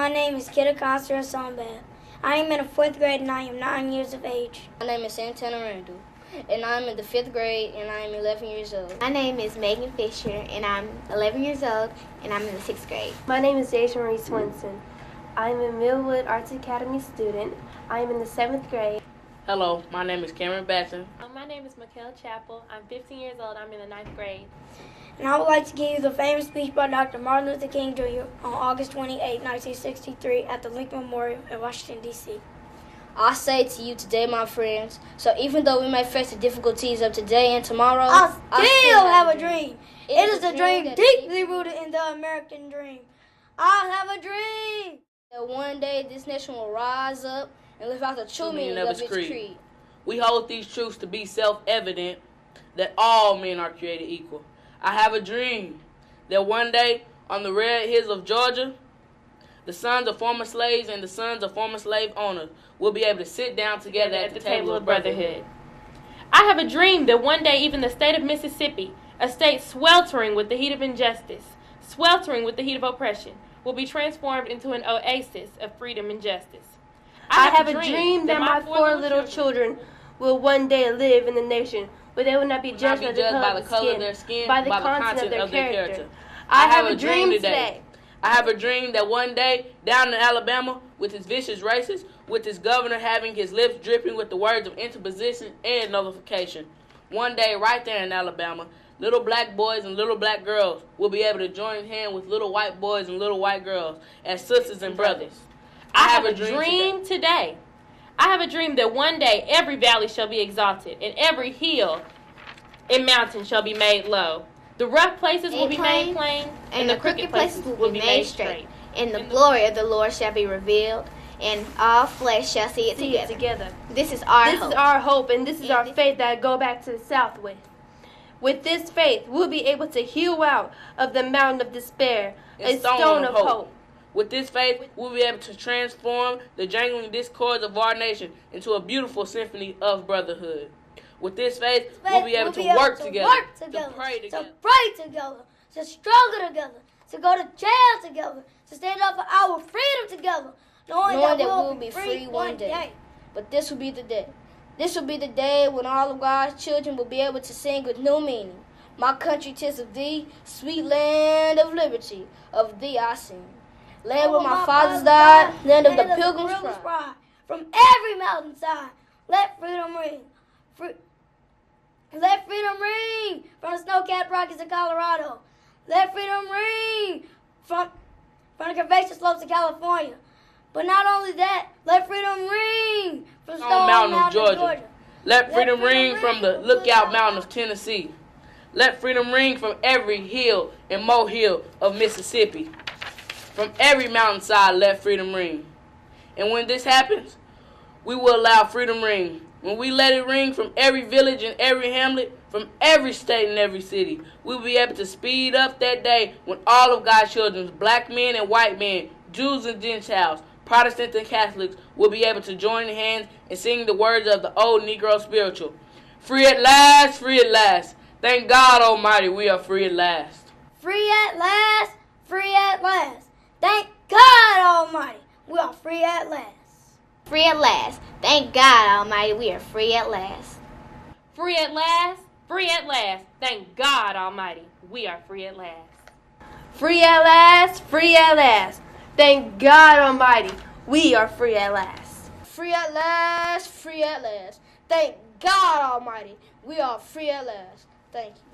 My name is Kida Conster Sonbad. I am in the 4th grade and I am 9 years of age. My name is Santana Randall, and I'm in the 5th grade and I am 11 years old. My name is Megan Fisher, and I'm 11 years old, and I'm in the 6th grade. My name is Deja Marie Swinson. I'm a Millwood Arts Academy student. I am in the 7th grade. Hello, my name is Cameron Batson. My name is Mikhail Chappell. I'm 15 years old. I'm in the 9th grade. And I would like to give you the famous speech by Dr. Martin Luther King Jr. on August 28, 1963 at the Lincoln Memorial in Washington, D.C. I say to you today, my friends, so even though we may face the difficulties of today and tomorrow, I still have a dream. It is a dream deeply rooted rooted in the American dream. I have a dream that one day this nation will rise up and live out the true meaning of its creed. We hold these truths to be self-evident that all men are created equal. I have a dream that one day on the red hills of Georgia, the sons of former slaves and the sons of former slave owners will be able to sit down together at the table of brotherhood. I have a dream that one day even the state of Mississippi, a state sweltering with the heat of injustice, sweltering with the heat of oppression, will be transformed into an oasis of freedom and justice. I have a dream that my 4 little children will one day live in the nation where they will not be judged by the color of their skin, by the content of their character. I have a dream today. I have a dream that one day, down in Alabama, with his vicious racists, with his governor having his lips dripping with the words of interposition and nullification, one day right there in Alabama, little black boys and little black girls will be able to join hands with little white boys and little white girls as sisters and brothers. I have a dream today. I have a dream that one day every valley shall be exalted, and every hill and mountain shall be made low. The rough places will be made plain, and the crooked places will be made straight. And the glory of the Lord shall be revealed, and all flesh shall see it together. This is our hope. This is our hope, and this is our faith that I go back to the South with. With this faith, we'll be able to hew out of the mountain of despair a stone of hope. With this faith, we'll be able to transform the jangling discords of our nation into a beautiful symphony of brotherhood. With this faith, we'll be able to work together, to pray together, to struggle together, to go to jail together, to stand up for our freedom together, knowing that we'll be free one day. But this will be the day. This will be the day when all of God's children will be able to sing with new meaning. My country, 'tis of thee, sweet land of liberty, of thee I sing. Land where my fathers died, land of the pilgrim's pride. From every mountainside, let freedom ring. Let freedom ring from the snow-capped Rockies of Colorado. Let freedom ring from the curvaceous slopes of California. But not only that, let freedom ring from the Stone Mountain of Georgia. Let freedom ring from the Lookout Mountain of Tennessee. Let freedom ring from every hill and molehill of Mississippi. From every mountainside, let freedom ring. And when this happens, we will allow freedom ring. When we let it ring from every village and every hamlet, from every state and every city, we'll be able to speed up that day when all of God's children, black men and white men, Jews and Gentiles, Protestants and Catholics, will be able to join hands and sing the words of the old Negro spiritual. Free at last, free at last. Thank God Almighty, we are free at last. Free at last, free at last. Thank God Almighty, we are free at last. Free at last. Thank God Almighty, we are free at last. Free at last, free at last. Thank God Almighty, we are free at last. Free at last, free at last. Thank God Almighty, we are free at last. Free at last, free at last. Thank God Almighty, we are free at last. Thank you.